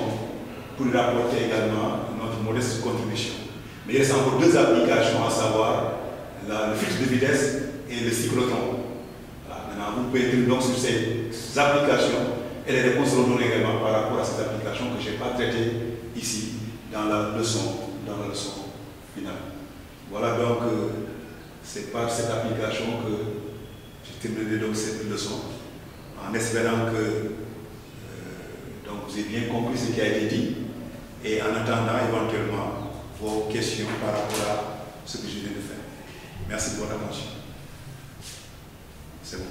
pour y rapporter également notre modeste contribution. Mais il reste encore deux applications, à savoir le filtre de vitesse et le cyclotron. Voilà. Maintenant, vous pouvez être donc sur ces applications et les réponses seront données également par rapport à ces applications que je n'ai pas traitées ici dans la leçon finale. Voilà donc c'est par cette application que j'ai terminé donc cette leçon en espérant que donc vous avez bien compris ce qui a été dit et en attendant éventuellement vos questions par rapport à ce que je viens de faire. Merci pour votre attention. C'est bon.